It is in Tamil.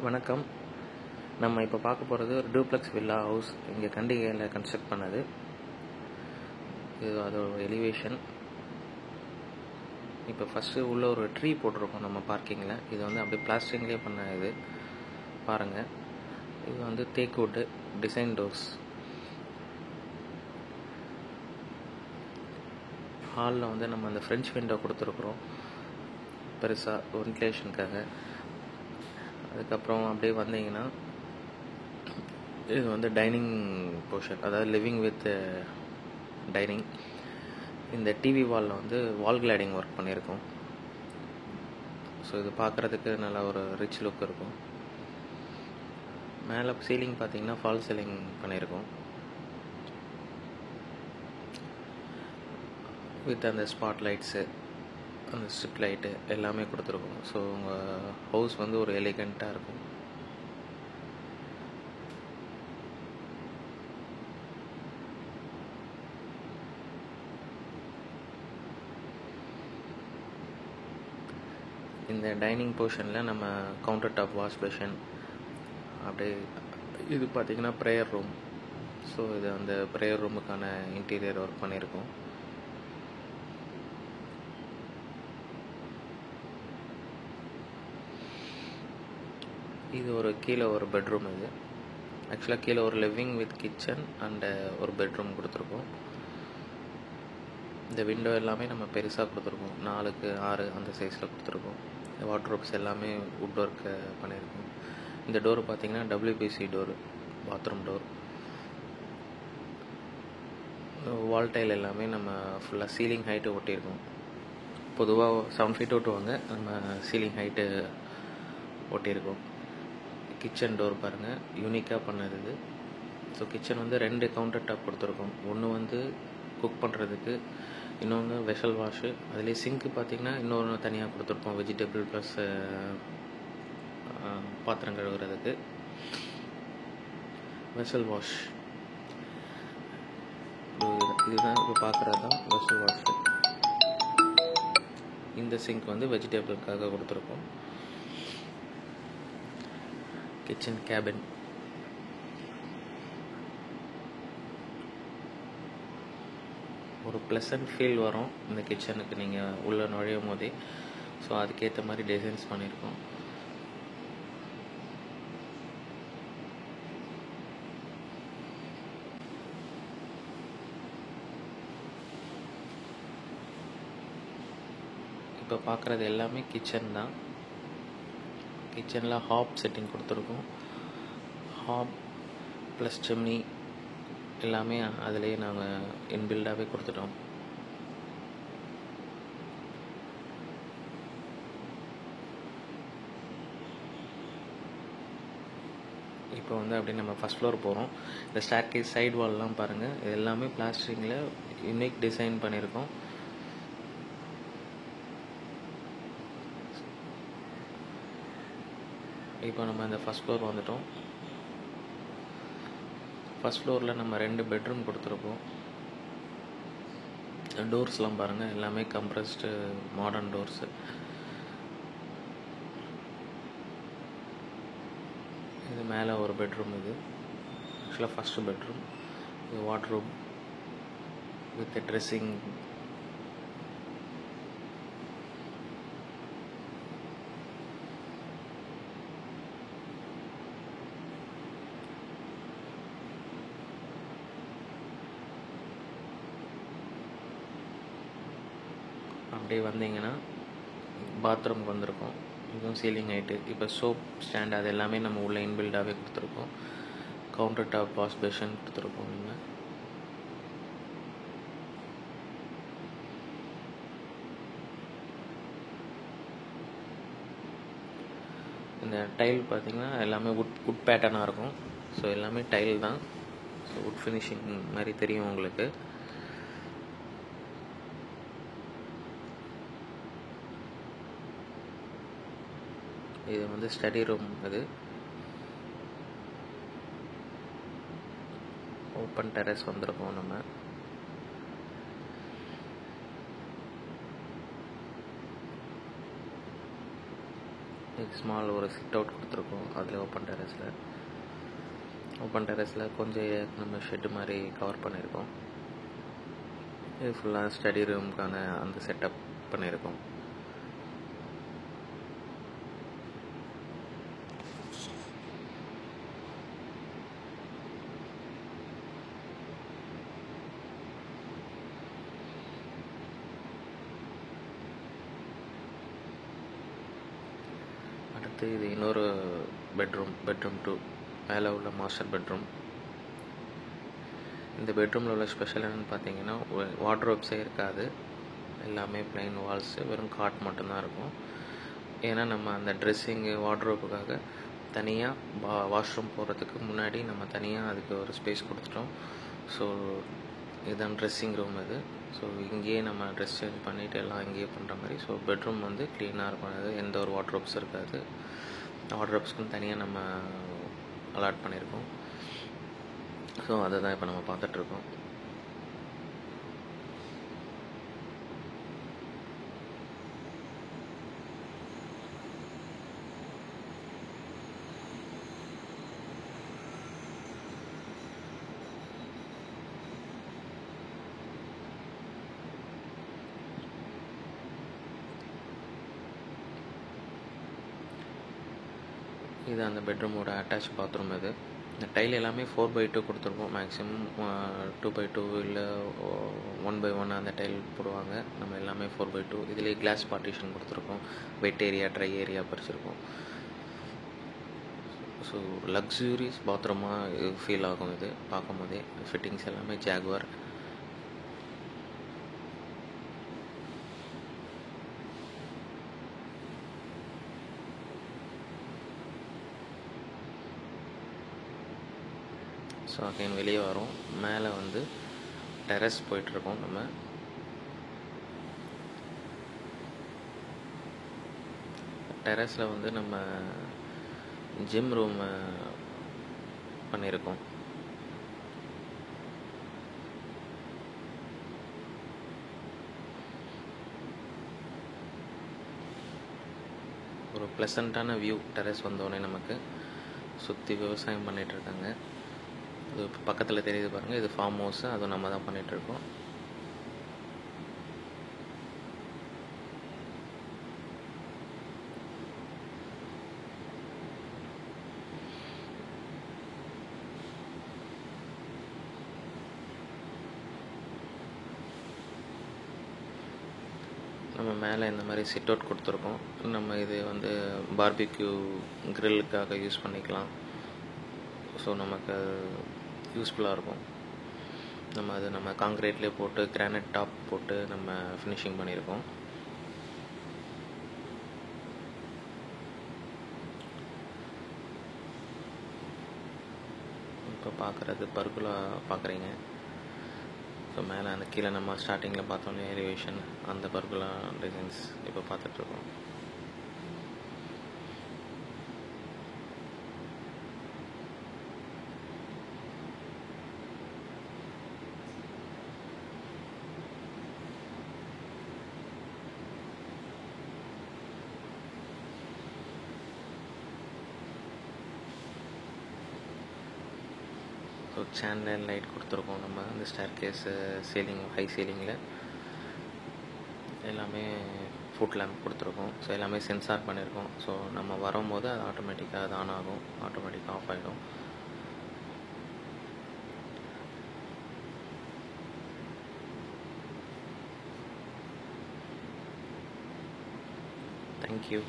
வணக்கம். நம்ம இப்போ பார்க்க போகிறது ஒரு டூப்ளெக்ஸ் வில்லா ஹவுஸ் இங்கே கண்டிகையில் கன்ஸ்ட்ரக்ட் பண்ணது. இது அதோட எலிவேஷன். இப்போ ஃபஸ்ட்டு உள்ள ஒரு ட்ரீ போட்டிருக்கோம் நம்ம பார்க்கிங்கில். இது வந்து அப்படியே பிளாஸ்டிங்லேயே பண்ண இது பாருங்கள். இது வந்து தேக்வுட்டு டிசைன் டோர்ஸ். ஹாலில் வந்து நம்ம அந்த ஃப்ரெஞ்ச் விண்டோ கொடுத்துருக்குறோம் பெருசாக வென்டிலேஷனுக்காக. அதுக்கப்புறம் அப்படியே வந்தீங்கன்னா இது வந்து டைனிங் போர்ஷன், அதாவது லிவிங் வித் டைனிங். இந்த டிவி வாலில் வந்து வால் கிளாடிங் ஒர்க் பண்ணியிருக்கோம். ஸோ இது பார்க்குறதுக்கு நல்ல ஒரு ரிச் லுக் இருக்கும். மேலே சீலிங் பார்த்தீங்கன்னா ஃபால் சீலிங் பண்ணியிருக்கோம் வித் அந்த ஸ்பாட் லைட்ஸு, அந்த ஸ்ட்ரிப் லைட்டு எல்லாமே கொடுத்துருக்கோம். ஸோ உங்கள் ஹவுஸ் வந்து ஒரு எலிகண்ட்டாக இருக்கும். இந்த டைனிங் போர்ஷனில் நம்ம கவுண்டர் டாப் வாஷ் பேஷன், அப்படியே இது பார்த்திங்கன்னா ப்ரேயர் ரூம். ஸோ இது அந்த ப்ரேயர் ரூமுக்கான இன்டீரியர் ஒர்க் பண்ணியிருக்கோம். இது ஒரு கீழே ஒரு பெட்ரூம். இது ஆக்சுவலாக கீழே ஒரு லிவிங் வித் கிச்சன் அண்டு ஒரு பெட்ரூம் கொடுத்துருக்கோம். இந்த விண்டோ எல்லாமே நம்ம பெருசாக கொடுத்துருக்கோம், 4x6 அந்த சைஸில் கொடுத்துருக்கோம். வாட்ரோப்ஸ் எல்லாமே வுட் ஒர்க் பண்ணியிருக்கோம். இந்த டோர் பார்த்திங்கன்னா WPC டோர், பாத்ரூம் டோர். வால் டைல் எல்லாமே நம்ம ஃபுல்லாக சீலிங் ஹைட்டு ஒட்டியிருக்கோம். பொதுவாக 7 feet ஓட்டுவாங்க, நம்ம சீலிங் ஹைட்டு ஒட்டியிருக்கோம். கிச்சன் டோர் பாருங்கள், யூனிக்காக பண்ணது இது. ஸோ கிச்சன் வந்து 2 கவுண்டர் டாப் கொடுத்துருக்கோம். ஒன்று வந்து குக் பண்ணுறதுக்கு, இன்னொன்று வெஷல் வாஷு. அதுலேயே சிங்க்கு பார்த்திங்கன்னா இன்னொன்று தனியாக கொடுத்துருக்கோம், வெஜிடபிள் ப்ளஸ் பாத்திரம் கழுவுறதுக்கு. வெஷல் வாஷ் இதுதான் இப்போ பார்க்குறது தான் வெஷல் வாஷு. இந்த சிங்க் வந்து வெஜிடபிளுக்காக கொடுத்துருக்கோம். கிச்சன் கேபின், ஒரு ப்ளசன்ட் ஃபீல் வரும் இந்த கிச்சனுக்கு நீங்கள் உள்ளே நுழையும் போதே. ஸோ அதுக்கேற்ற மாதிரி டிசைன்ஸ் பண்ணியிருக்கோம். இப்போ பார்க்குறது எல்லாமே கிச்சன் தான். கிச்சனில் ஹாப் செட்டிங் கொடுத்துருக்கோம். ஹாப் ப்ளஸ் சிம்னி எல்லாமே அதிலே நாங்கள் இன்பில்டாகவே கொடுத்துட்டோம். இப்போ வந்து அப்படி நம்ம ஃபஸ்ட் ஃப்ளோர் போகிறோம். இந்த ஸ்டேர்கேஸ் சைடு வால்லாம் பாருங்கள், இது எல்லாமே பிளாஸ்டிங்கில் யூனிக் டிசைன் பண்ணியிருக்கோம். இப்போ நம்ம இந்த ஃபஸ்ட் ஃப்ளோர் வந்துட்டோம். ஃபஸ்ட் ஃப்ளோரில் நம்ம 2 பெட்ரூம் கொடுத்துருக்கோம். டோர்ஸ்லாம் பாருங்கள், எல்லாமே கம்ப்ரஸ்டு மாடர்ன் டோர்ஸு. இது மேலே ஒரு பெட்ரூம். இது ஆக்சுவலாக ஃபஸ்ட்டு பெட்ரூம். இது வாட்ரூம் வித் ட்ரெஸ்ஸிங். அப்படியே வந்தீங்கன்னா பாத்ரூம்க்கு வந்திருக்கோம். இதுவும் சீலிங் ஹைட்டு. இப்போ சோப் ஸ்டாண்ட் அது எல்லாமே நம்ம உள்ள இன்பில்டாகவே கொடுத்துருக்கோம். கவுண்டர் டாப் வாஷ் பேஷன் கொடுத்துருக்கோம். நம்ம இந்த டைல் பார்த்திங்கன்னா எல்லாமே வுட் பேட்டர்னாக இருக்கும். ஸோ எல்லாமே டைல் தான். ஸோ வுட் ஃபினிஷிங் மாதிரி தெரியும் உங்களுக்கு. இது வந்து ஸ்டடி ரூம். இது ஓப்பன் டெரஸ் வந்திருக்கோம் நம்ம. ஸ்மால் ஒரு சிட் அவுட் கொடுத்துருக்கோம். அதில் ஓப்பன் டெரஸில் கொஞ்சம் நம்ம ஷெட்டு மாதிரி கவர் பண்ணியிருக்கோம். இது ஃபுல்லாக ஸ்டடி ரூமுக்கான அந்த செட்டப் பண்ணியிருக்கோம். அடுத்து இது இன்னொரு பெட்ரூம் 2 மேலே உள்ள மாஸ்டர் பெட்ரூம். இந்த பெட்ரூமில் உள்ள ஸ்பெஷல் என்னென்னு பார்த்தீங்கன்னா, வார்ட்ரோப்ஸே இருக்காது. எல்லாமே பிளைன் வால்ஸு, வெறும் காட் மட்டும்தான் இருக்கும். ஏன்னா நம்ம அந்த ட்ரெஸ்ஸிங்கு வார்ட்ரோப்புக்காக தனியாக வாஷ்ரூம் போகிறதுக்கு முன்னாடி நம்ம தனியாக அதுக்கு ஒரு ஸ்பேஸ் கொடுத்துட்டோம். ஸோ இதுதான் ட்ரெஸ்ஸிங் ரூம் இது. ஸோ இங்கேயே நம்ம ட்ரெஸ் சேஞ்ச் பண்ணிவிட்டு எல்லாம் இங்கேயே பண்ணுற மாதிரி. ஸோ பெட்ரூம் வந்து க்ளீனாக இருக்கும். அது எந்த ஒரு வார்ட்ரோப்ஸ் இருக்காது. வார்ட்ரோப்ஸ்க்குன்னு தனியாக நம்ம அலாட் பண்ணியிருக்கோம். ஸோ அதை தான் இப்போ நம்ம பார்த்துட்ருக்கோம். இது அந்த பெட்ரூமோட அட்டாச் பாத்ரூம். இது இந்த டைல் எல்லாமே 4x2 கொடுத்துருக்கோம். மேக்ஸிமம் 2x2 இல்லை 1x1 அந்த டைல் போடுவாங்க. நம்ம எல்லாமே 4x2. இதுலேயே கிளாஸ் பார்ட்டிஷன் கொடுத்துருக்கோம். வெட் ஏரியா, ட்ரை ஏரியா பிரிச்சிருக்கோம். ஸோ லக்ஸூரியஸ் பாத்ரூமாக ஃபீல் ஆகும் இது பார்க்கும் போதே. ஃபிட்டிங்ஸ் எல்லாமே ஜாகுவார். ஸோ அகைன் வெளியே வரோம். மேலே வந்து டெரஸ் போயிட்டுருக்கோம். நம்ம டெரஸில் வந்து நம்ம ஜிம் ரூம் பண்ணியிருக்கோம். ஒரு ப்ளசண்ட்டான வியூ. டெரஸ் வந்தோடனே நமக்கு சுற்றி விவசாயம் பண்ணிகிட்ருக்காங்க. இது இப்போ பக்கத்தில் தெரியுது பாருங்கள். இது ஃபார்ம் ஹவுஸு. அதுவும் நம்ம தான் பண்ணிகிட்ருக்கோம். நம்ம மேலே இந்த மாதிரி சிட் அவுட் கொடுத்துருக்கோம். நம்ம இது வந்து பார்பிக்யூ கிரில்லுக்காக யூஸ் பண்ணிக்கலாம். ஸோ நமக்கு யூஸ்ஃபுல்லாக இருக்கும். நம்ம காங்க்ரீட்லேயே போட்டு கிரானைட் டாப் போட்டு நம்ம ஃபினிஷிங் பண்ணியிருக்கோம். இப்போ பார்க்குறது பர்குலா பார்க்குறீங்க. ஸோ மேலே அந்த கீழே நம்ம ஸ்டார்டிங்கில் பார்த்தோன்னே எலிவேஷன், அந்த பர்குலா டிசைன்ஸ் இப்போ பார்த்துட்ருக்கோம். ஸோ சேனல் லைட் கொடுத்துருக்கோம். நம்ம அந்த ஸ்டேர் கேஸு சீலிங், ஹை சீலிங்கில் எல்லாமே ஃபுட் லேம்ப் கொடுத்துருக்கோம். ஸோ எல்லாமே சென்சார் பண்ணியிருக்கோம். ஸோ நம்ம வரும்போது அது ஆட்டோமேட்டிக்காக அது ஆன் ஆகும், ஆட்டோமேட்டிக்காக ஆஃப் ஆகிடும். தேங்க்யூ.